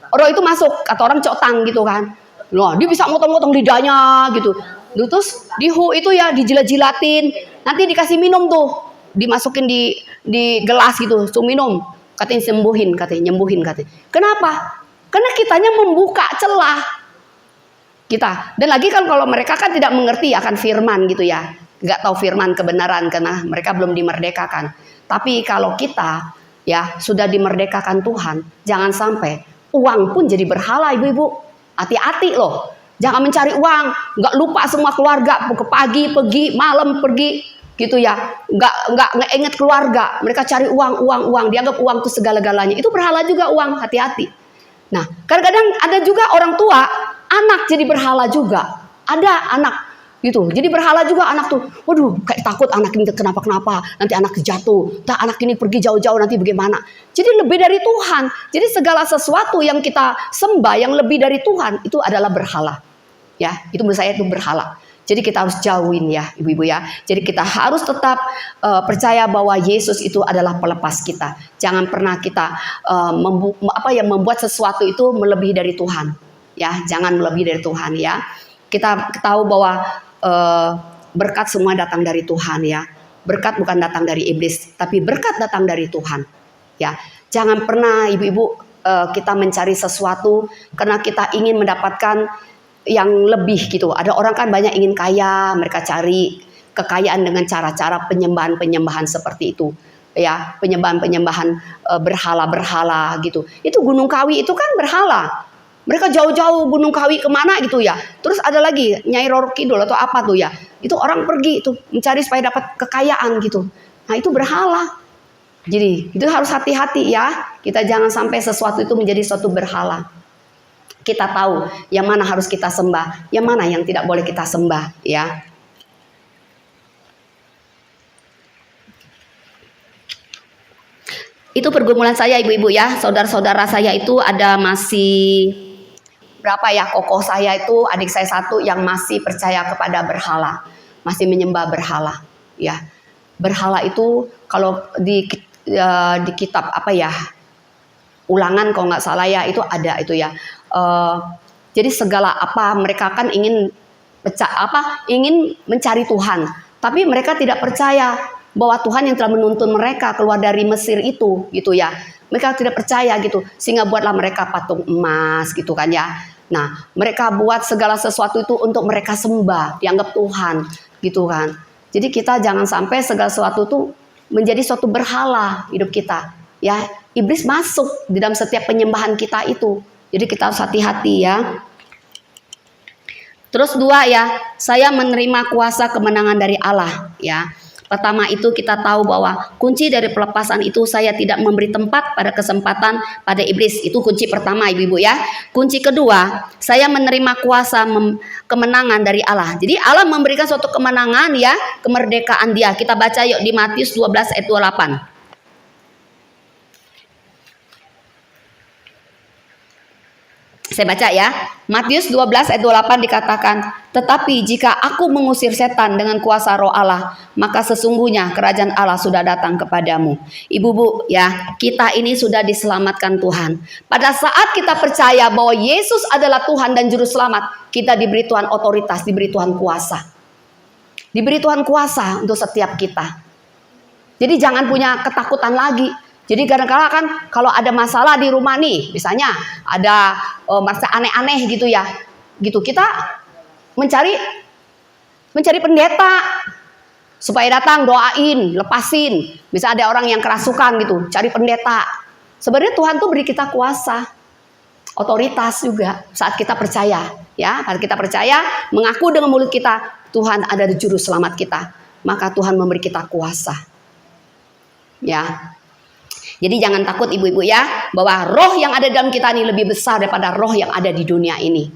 Roh itu masuk, kata orang cotang gitu kan. Loh, dia bisa motong-motong lidahnya gitu. Terus dihu itu ya dijilat-jilatin. Nanti dikasih minum tuh. Dimasukin di gelas gitu, suruh minum. Katanya nyembuhin katanya. Kenapa? Karena kitanya membuka celah kita. Dan lagi kan kalau mereka kan tidak mengerti akan firman gitu ya. Nggak tahu firman kebenaran karena mereka belum dimerdekakan. Tapi kalau kita ya sudah dimerdekakan Tuhan, jangan sampai uang pun jadi berhala, ibu-ibu. Hati-hati loh. Jangan mencari uang. Nggak lupa semua keluarga. Pagi pergi, malam pergi. Gitu ya. Nggak inget keluarga. Mereka cari uang. Dianggap uang itu segala-galanya. Itu berhala juga uang. Hati-hati. Nah, kadang-kadang ada juga orang tua, anak jadi berhala juga. Ada anak gitu. Jadi berhala juga anak tuh. Waduh, kayak takut anak ini kenapa-kenapa. Nanti anak jatuh. Anak ini pergi jauh-jauh nanti bagaimana. Jadi lebih dari Tuhan. Jadi segala sesuatu yang kita sembah yang lebih dari Tuhan itu adalah berhala. Ya, itu menurut saya itu berhala. Jadi kita harus jauhin ya ibu-ibu ya. Jadi kita harus tetap percaya bahwa Yesus itu adalah pelepas kita. Jangan pernah kita membuat sesuatu itu melebihi dari Tuhan. Ya, jangan melebihi dari Tuhan ya. Kita tahu bahwa berkat semua datang dari Tuhan ya. Berkat bukan datang dari iblis, tapi berkat datang dari Tuhan. Ya, jangan pernah ibu-ibu kita mencari sesuatu karena kita ingin mendapatkan yang lebih gitu. Ada orang kan banyak ingin kaya, mereka cari kekayaan dengan cara-cara penyembahan seperti itu. Ya, penyembahan berhala-berhala gitu. Itu Gunung Kawi itu kan berhala. Mereka jauh-jauh Gunung Kawi kemana gitu ya. Terus ada lagi Nyai Roro Kidul atau apa tuh ya. Itu orang pergi itu mencari supaya dapat kekayaan gitu. Nah itu berhala. Jadi itu harus hati-hati ya. Kita jangan sampai sesuatu itu menjadi suatu berhala. Kita tahu yang mana harus kita sembah, yang mana yang tidak boleh kita sembah ya. Itu pergumulan saya ibu-ibu ya. Saudara-saudara saya itu ada masih berapa ya, kokoh saya itu adik saya satu yang masih percaya kepada berhala, masih menyembah berhala ya. Berhala itu kalau di kitab apa ya, Ulangan kalau nggak salah ya, itu ada itu ya. Jadi segala apa mereka kan ingin mencari Tuhan, tapi mereka tidak percaya bahwa Tuhan yang telah menuntun mereka keluar dari Mesir itu gitu ya. Mereka tidak percaya gitu, sehingga buatlah mereka patung emas gitu kan ya. Nah, mereka buat segala sesuatu itu untuk mereka sembah, dianggap Tuhan gitu kan. Jadi kita jangan sampai segala sesuatu itu menjadi suatu berhala hidup kita. Ya, iblis masuk di dalam setiap penyembahan kita itu. Jadi kita harus hati-hati ya. Terus dua ya, saya menerima kuasa kemenangan dari Allah ya. Pertama itu kita tahu bahwa kunci dari pelepasan itu saya tidak memberi tempat pada kesempatan pada iblis. Itu kunci pertama ibu-ibu ya. Kunci kedua, saya menerima kuasa kemenangan dari Allah. Jadi Allah memberikan suatu kemenangan ya, kemerdekaan dia. Kita baca yuk di Matius 12 ayat 28. Saya baca ya, Matius 12 ayat 28 dikatakan, tetapi jika aku mengusir setan dengan kuasa roh Allah, maka sesungguhnya kerajaan Allah sudah datang kepadamu. Ibu-ibu ya, kita ini sudah diselamatkan Tuhan. Pada saat kita percaya bahwa Yesus adalah Tuhan dan Juru Selamat, kita diberi Tuhan otoritas, diberi Tuhan kuasa. Diberi Tuhan kuasa untuk setiap kita. Jadi jangan punya ketakutan lagi. Jadi kadang-kadang kan kalau ada masalah di rumah nih, misalnya ada masa aneh-aneh gitu ya, gitu kita mencari pendeta supaya datang doain, lepasin. Misalnya ada orang yang kerasukan gitu, cari pendeta. Sebenarnya Tuhan tuh beri kita kuasa, otoritas juga saat kita percaya, ya. Saat kita percaya, mengaku dengan mulut kita Tuhan ada di juru selamat kita, maka Tuhan memberi kita kuasa, ya. Jadi jangan takut ibu-ibu ya, bahwa roh yang ada dalam kita ini lebih besar daripada roh yang ada di dunia ini.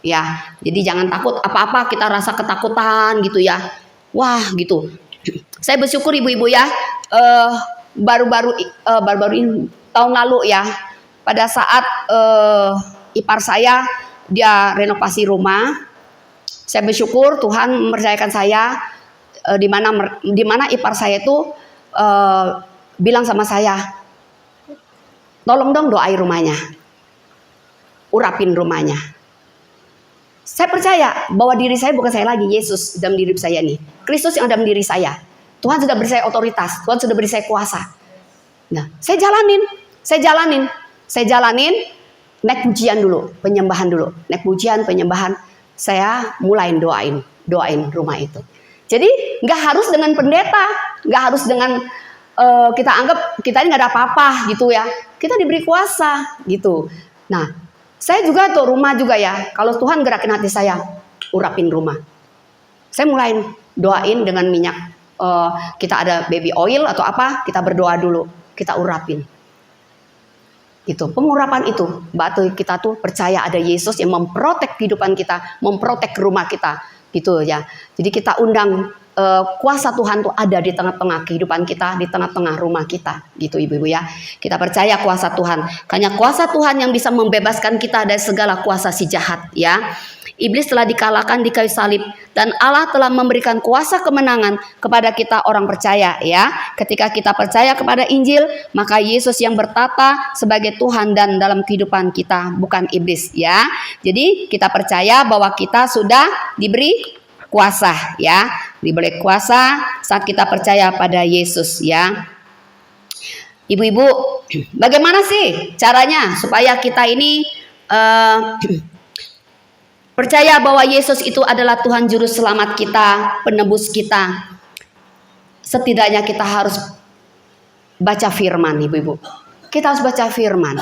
Ya, jadi jangan takut apa-apa kita rasa ketakutan gitu ya. Wah gitu. Saya bersyukur ibu-ibu ya, baru-baru ini tahun lalu ya, pada saat ipar saya dia renovasi rumah, saya bersyukur Tuhan mempercayakan saya di mana ipar saya itu bilang sama saya, tolong dong doain rumahnya, urapin rumahnya. Saya percaya bahwa diri saya bukan saya lagi, Yesus dalam diri saya nih, Kristus yang ada dalam diri saya. Tuhan sudah beri saya otoritas, Tuhan sudah beri saya kuasa. Nah, saya jalanin, naik pujian dulu, penyembahan dulu, naik pujian, penyembahan. Saya mulai doain rumah itu. Jadi nggak harus dengan pendeta, nggak harus dengan kita anggap kita ini nggak ada apa-apa gitu ya. Kita diberi kuasa gitu. Nah, saya juga tuh rumah juga ya. Kalau Tuhan gerakin hati saya, urapin rumah. Saya mulai doain dengan minyak. Kita ada baby oil atau apa, kita berdoa dulu, kita urapin. Itu pengurapan itu, batu kita tuh percaya ada Yesus yang memprotek kehidupan kita, memprotek rumah kita, gitu ya. Jadi kita undang kuasa Tuhan tuh ada di tengah-tengah kehidupan kita, di tengah-tengah rumah kita, gitu ibu-ibu ya. Kita percaya kuasa Tuhan, hanya kuasa Tuhan yang bisa membebaskan kita dari segala kuasa si jahat ya. Iblis telah dikalahkan di kayu salib dan Allah telah memberikan kuasa kemenangan kepada kita orang percaya ya. Ketika kita percaya kepada Injil, maka Yesus yang bertata sebagai Tuhan dan dalam kehidupan kita, bukan iblis ya. Jadi kita percaya bahwa kita sudah diberi kuasa ya. Diberi kuasa saat kita percaya pada Yesus ya. Ibu-ibu, bagaimana sih caranya supaya kita ini percaya bahwa Yesus itu adalah Tuhan Juru Selamat kita, penebus kita? Setidaknya kita harus baca firman, ibu-ibu. Kita harus baca firman.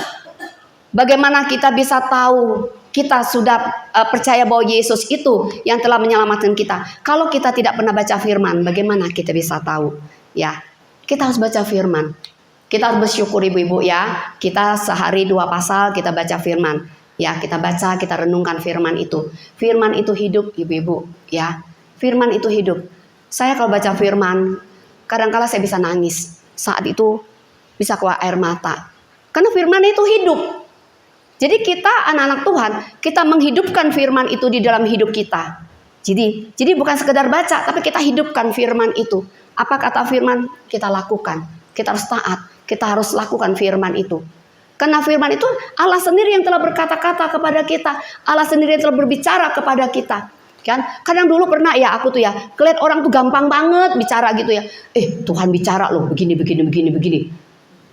Bagaimana kita bisa tahu kita sudah percaya bahwa Yesus itu yang telah menyelamatkan kita? Kalau kita tidak pernah baca firman, bagaimana kita bisa tahu? Ya, kita harus baca firman. Kita harus bersyukur ibu-ibu ya. Kita sehari 2 pasal kita baca firman. Ya, kita baca, kita renungkan firman itu. Firman itu hidup ibu-ibu ya. Firman itu hidup. Saya kalau baca firman, kadang-kala saya bisa nangis. Saat itu bisa keluar air mata. Karena firman itu hidup. Jadi kita anak-anak Tuhan, kita menghidupkan firman itu di dalam hidup kita. Jadi bukan sekedar baca, tapi kita hidupkan firman itu. Apa kata firman? Kita lakukan. Kita harus taat. Kita harus lakukan firman itu. Karena firman itu Allah sendiri yang telah berkata-kata kepada kita. Allah sendiri yang telah berbicara kepada kita. Kan? Kadang dulu pernah ya aku tuh ya, kelihatan orang tuh gampang banget bicara gitu ya. Tuhan bicara loh begini.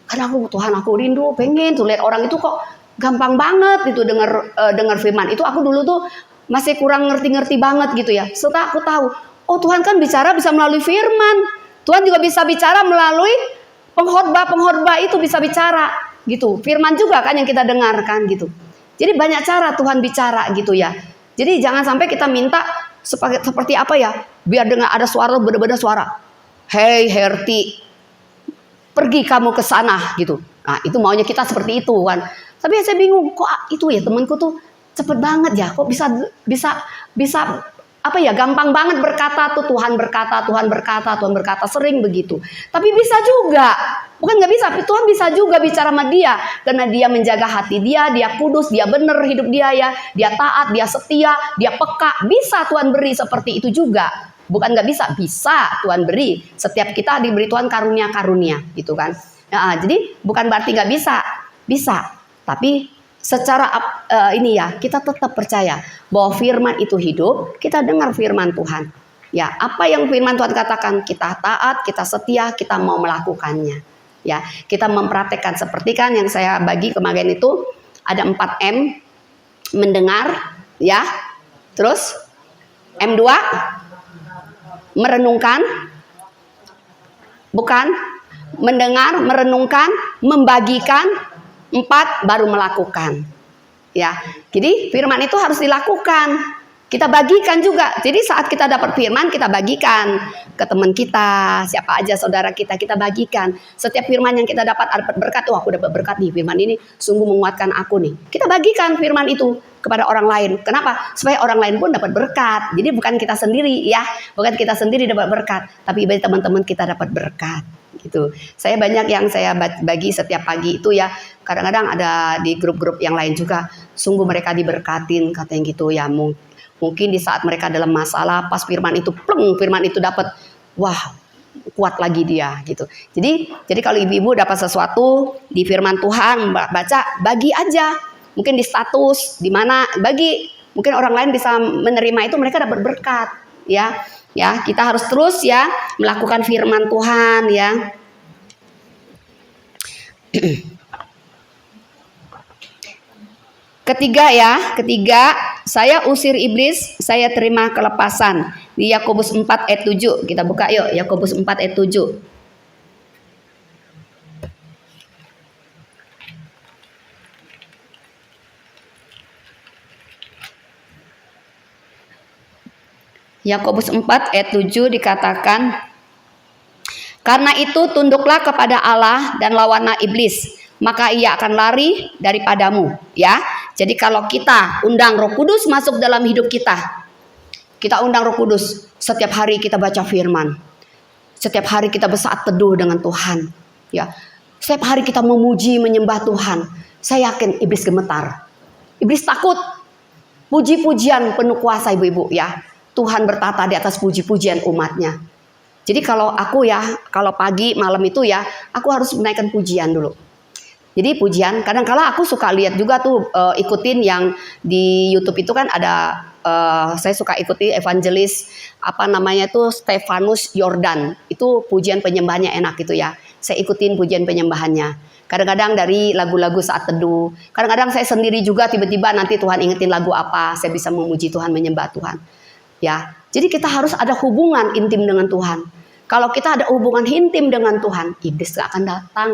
Kadang Tuhan aku rindu, pengen tuh lihat orang itu kok gampang banget gitu dengar firman itu. Aku dulu tuh masih kurang ngerti banget gitu ya. Setelah aku tahu, oh Tuhan kan bicara bisa melalui firman. Tuhan juga bisa bicara melalui pengkhotbah itu bisa bicara gitu. Firman juga kan yang kita dengarkan gitu. Jadi banyak cara Tuhan bicara gitu ya. Jadi jangan sampai kita minta seperti apa ya, biar dengar ada suara benar-benar suara. Hei Herti, pergi kamu ke sana gitu. Nah itu maunya kita seperti itu kan. Tapi saya bingung kok itu ya temanku tuh cepet banget ya. Kok bisa apa ya, gampang banget berkata tuh Tuhan berkata sering begitu. Tapi bisa juga, bukan nggak bisa, Tuhan bisa juga bicara sama dia karena dia menjaga hati dia kudus, dia benar hidup dia dia taat, dia setia, dia peka. Bisa Tuhan beri seperti itu juga. Bukan nggak bisa, bisa Tuhan beri. Setiap kita diberi Tuhan karunia gitu kan. Nah, jadi bukan berarti nggak bisa. Tapi secara ini ya, kita tetap percaya bahwa firman itu hidup. Kita dengar firman Tuhan ya, apa yang firman Tuhan katakan kita taat, kita setia, kita mau melakukannya ya. Kita mempraktekkan seperti kan yang saya bagi kemarin itu ada 4M. Mendengar ya, terus M2 merenungkan, bukan mendengar, merenungkan, membagikan. 4 baru melakukan ya. Jadi firman itu harus dilakukan. Kita bagikan juga. Jadi saat kita dapat firman, kita bagikan ke teman kita, siapa aja saudara kita bagikan. Setiap firman yang kita dapat berkat, wah aku dapat berkat nih, firman ini sungguh menguatkan aku nih. Kita bagikan firman itu kepada orang lain. Kenapa? Supaya orang lain pun dapat berkat. Jadi bukan kita sendiri ya, bukan kita sendiri dapat berkat, tapi bagi teman-teman kita dapat berkat. Gitu. Saya banyak yang saya bagi setiap pagi itu ya. Kadang-kadang ada di grup-grup yang lain juga. Sungguh mereka diberkatin katanya gitu ya. Mungkin di saat mereka dalam masalah, pas firman itu firman itu dapat, wah kuat lagi dia gitu. Jadi kalau ibu-ibu dapat sesuatu di firman Tuhan, baca, bagi aja. Mungkin di status, di mana bagi. Mungkin orang lain bisa menerima itu, mereka dapat berkat ya. Ya, kita harus terus ya melakukan firman Tuhan ya. Ketiga, saya usir iblis, saya terima kelepasan. Di Yakobus 4 ayat 7. Kita buka yuk, Yakobus 4 ayat 7. Yakobus 4 ayat 7 dikatakan, karena itu tunduklah kepada Allah dan lawanlah iblis, maka ia akan lari daripadamu ya. Jadi kalau kita undang Roh Kudus masuk dalam hidup kita undang Roh Kudus, setiap hari kita baca firman, setiap hari kita bersaat teduh dengan Tuhan ya, setiap hari kita memuji menyembah Tuhan, saya yakin iblis gemetar, iblis takut puji-pujian penuh kuasa ibu-ibu ya. Tuhan bertata di atas puji-pujian umatnya. Jadi kalau aku ya, kalau pagi malam itu ya, aku harus menaikkan pujian dulu. Jadi pujian, kadang-kala aku suka lihat juga tuh ikutin yang di YouTube itu kan ada, saya suka ikuti evangelis apa namanya tuh Stefanus Yordan. Itu pujian penyembahannya enak gitu ya. Saya ikutin pujian penyembahannya. Kadang-kadang dari lagu-lagu saat teduh. Kadang-kadang saya sendiri juga tiba-tiba nanti Tuhan ingetin lagu apa, saya bisa memuji Tuhan, menyembah Tuhan. Ya, jadi kita harus ada hubungan intim dengan Tuhan. Kalau kita ada hubungan intim dengan Tuhan, iblis gak akan datang.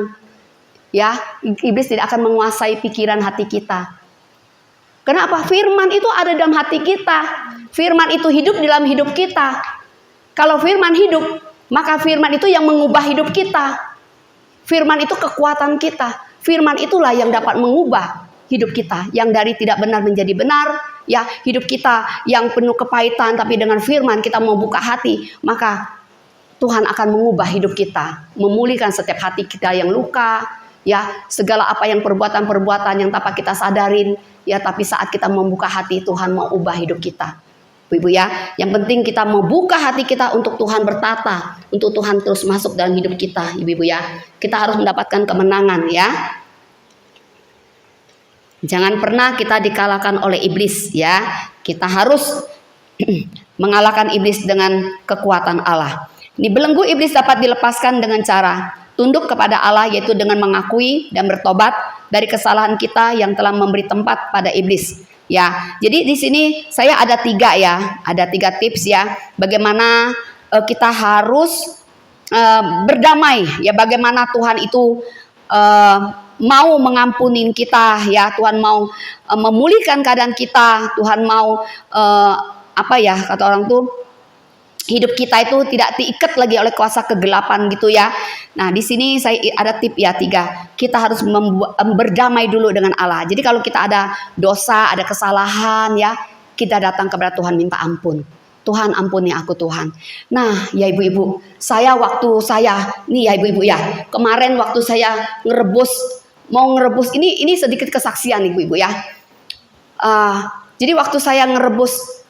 Ya, iblis tidak akan menguasai pikiran hati kita. Kenapa? Firman itu ada dalam hati kita. Firman itu hidup dalam hidup kita. Kalau firman hidup, maka firman itu yang mengubah hidup kita. Firman itu kekuatan kita. Firman itulah yang dapat mengubah hidup kita, yang dari tidak benar menjadi benar, ya, hidup kita yang penuh kepahitan, tapi dengan firman kita mau buka hati, maka Tuhan akan mengubah hidup kita, memulihkan setiap hati kita yang luka, ya, segala apa yang perbuatan-perbuatan yang tanpa kita sadarin, ya, tapi saat kita membuka hati, Tuhan mau ubah hidup kita. Ibu ya, yang penting kita mau buka hati kita untuk Tuhan bertata, untuk Tuhan terus masuk dalam hidup kita, ibu ya. Kita harus mendapatkan kemenangan ya. Jangan pernah kita dikalahkan oleh iblis ya. Kita harus mengalahkan iblis dengan kekuatan Allah. Ini belenggu iblis dapat dilepaskan dengan cara tunduk kepada Allah, yaitu dengan mengakui dan bertobat dari kesalahan kita yang telah memberi tempat pada iblis. Ya, jadi di sini saya ada 3 ya, ada 3 tips ya, bagaimana kita harus berdamai ya, bagaimana Tuhan itu mau mengampunin kita ya, Tuhan mau memulihkan keadaan kita, Tuhan mau apa ya kata orang tuh, hidup kita itu tidak diikat lagi oleh kuasa kegelapan gitu ya. Nah, di sini saya ada tip ya 3. Kita harus berdamai dulu dengan Allah. Jadi kalau kita ada dosa, ada kesalahan ya, kita datang kepada Tuhan minta ampun. Tuhan ampuni aku Tuhan. Nah, ya ibu-ibu, nih ya ibu-ibu ya, kemarin waktu saya mau ngerebus ini sedikit kesaksian ibu-ibu ya. Jadi waktu saya ngerebus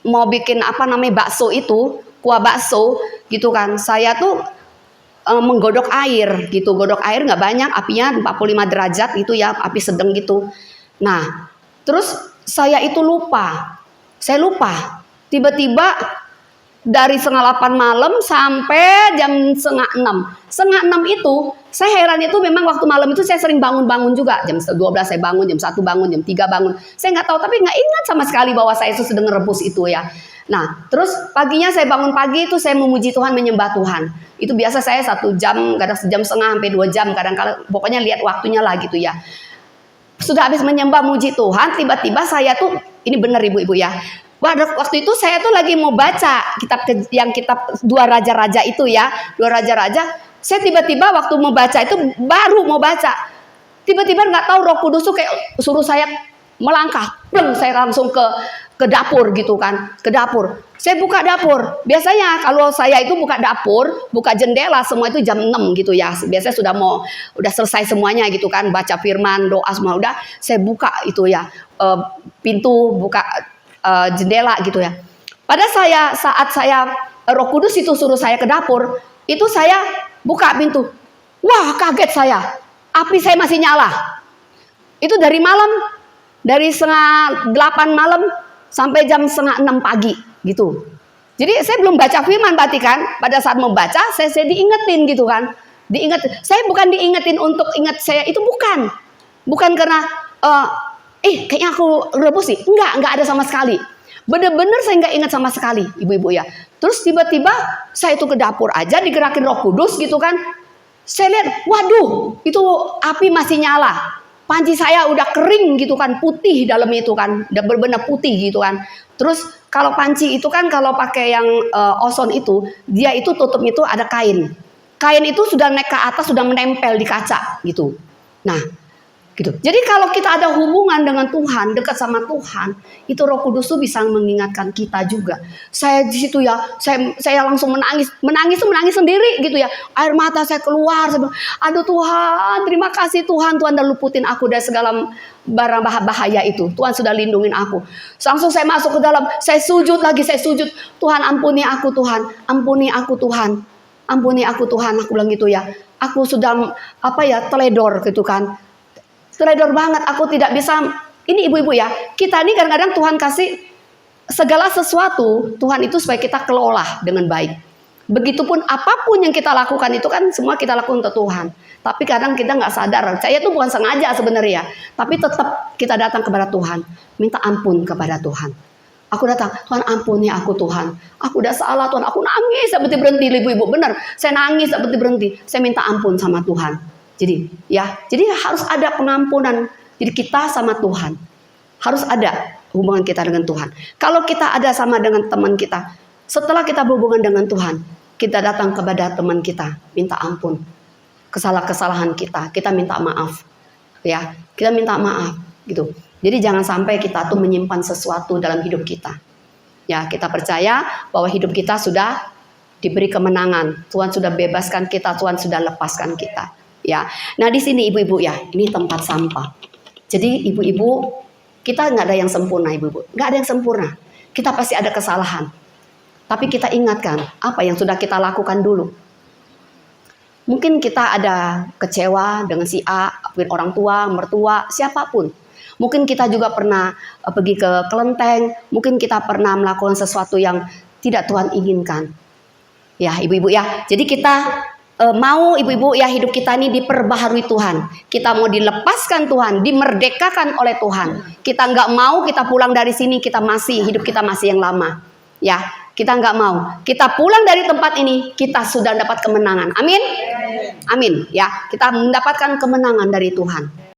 mau bikin apa namanya bakso itu, kuah bakso gitu kan, saya tuh menggodok air gitu, godok air nggak banyak, apinya 45 derajat gitu ya, api sedang gitu. Nah terus saya itu lupa, tiba-tiba dari 7:30 malam sampai jam 5:30 itu saya heran, itu memang waktu malam itu saya sering bangun juga, jam 12 saya bangun, jam 1 bangun, jam 3 bangun, saya nggak tahu, tapi nggak ingat sama sekali bahwa saya itu sedang rebus itu ya. Nah terus paginya saya bangun pagi itu saya memuji Tuhan, menyembah Tuhan. Itu biasa saya 1 jam, kadang 1,5 jam sampai 2 jam, kadang-kadang pokoknya lihat waktunya lah gitu ya. Sudah habis menyembah muji Tuhan, tiba-tiba saya tuh, ini benar ibu-ibu ya, waktu itu saya tuh lagi mau baca kitab 2 raja-raja itu ya, 2 raja-raja. Saya tiba-tiba waktu mau baca itu, baru mau baca, tiba-tiba nggak tahu Roh Kudus tuh kayak suruh saya melangkah, saya langsung ke dapur gitu kan, ke dapur. Saya buka dapur. Biasanya kalau saya itu buka dapur, buka jendela semua itu jam 6 gitu ya. Biasanya udah selesai semuanya gitu kan, baca firman, doa semua udah, saya buka itu ya, pintu, buka jendela gitu ya. Pada saat saya Roh Kudus itu suruh saya ke dapur, itu saya buka pintu. Wah, kaget saya. Api saya masih nyala. Itu dari malam, dari 7:30 malam sampai jam 5:30 pagi gitu. Jadi saya belum baca firman berarti kan. Pada saat mau baca, saya diingetin gitu kan. Saya bukan diingetin untuk ingat saya itu, bukan. Bukan karena kayaknya aku rebus sih. Enggak ada sama sekali. Bener-bener saya nggak ingat sama sekali, ibu-ibu ya. Terus tiba-tiba saya itu ke dapur aja, digerakin Roh Kudus gitu kan. Saya lihat, waduh, itu api masih nyala. Panci saya udah kering gitu kan, putih dalam itu kan, udah benar-benar putih gitu kan. Terus kalau panci itu kan kalau pakai yang oson itu, dia itu tutupnya itu ada kain. Kain itu sudah naik ke atas, sudah menempel di kaca gitu. Nah, Gitu. Jadi kalau kita ada hubungan dengan Tuhan, dekat sama Tuhan, itu Roh Kudus tuh bisa mengingatkan kita juga. Saya di situ ya, saya langsung menangis sendiri gitu ya. Air mata saya keluar, saya bilang, aduh Tuhan, terima kasih Tuhan udah luputin aku dari segala barang bahaya itu. Tuhan sudah lindungin aku. Langsung saya masuk ke dalam, saya sujud. Tuhan ampuni aku Tuhan, ampuni aku Tuhan. Ampuni aku Tuhan, aku bilang gitu ya. Aku sudah teledor gitu kan. Teledor banget, aku tidak bisa. Ini ibu-ibu ya, kita ini kadang-kadang Tuhan kasih segala sesuatu, Tuhan itu supaya kita kelola dengan baik. Begitupun apapun yang kita lakukan itu kan semua kita lakukan untuk Tuhan. Tapi kadang kita nggak sadar, saya itu bukan sengaja sebenarnya, tapi tetap kita datang kepada Tuhan, minta ampun kepada Tuhan. Aku datang, Tuhan ampuni aku Tuhan, aku udah salah Tuhan, aku nangis seperti berhenti ibu-ibu, benar, saya nangis seperti berhenti, saya minta ampun sama Tuhan. Jadi harus ada pengampunan. Jadi kita sama Tuhan harus ada hubungan kita dengan Tuhan. Kalau kita ada sama dengan teman kita, setelah kita berhubungan dengan Tuhan, kita datang kepada teman kita, minta ampun kesalahan kita, kita minta maaf, ya, kita minta maaf, gitu. Jadi jangan sampai kita tuh menyimpan sesuatu dalam hidup kita. Ya, kita percaya bahwa hidup kita sudah diberi kemenangan, Tuhan sudah bebaskan kita, Tuhan sudah lepaskan kita. Ya, nah di sini ibu-ibu ya, ini tempat sampah. Jadi ibu-ibu, kita nggak ada yang sempurna ibu-ibu, nggak ada yang sempurna. Kita pasti ada kesalahan. Tapi kita ingatkan apa yang sudah kita lakukan dulu. Mungkin kita ada kecewa dengan si A, mungkin orang tua, mertua, siapapun. Mungkin kita juga pernah pergi ke kelenteng, mungkin kita pernah melakukan sesuatu yang tidak Tuhan inginkan. Ya ibu-ibu ya, jadi kita mau ibu-ibu ya hidup kita ini diperbaharui Tuhan. Kita mau dilepaskan Tuhan, dimerdekakan oleh Tuhan. Kita nggak mau kita pulang dari sini hidup kita masih yang lama. Ya, kita nggak mau. Kita pulang dari tempat ini kita sudah dapat kemenangan. Amin. Amin. Ya, kita mendapatkan kemenangan dari Tuhan.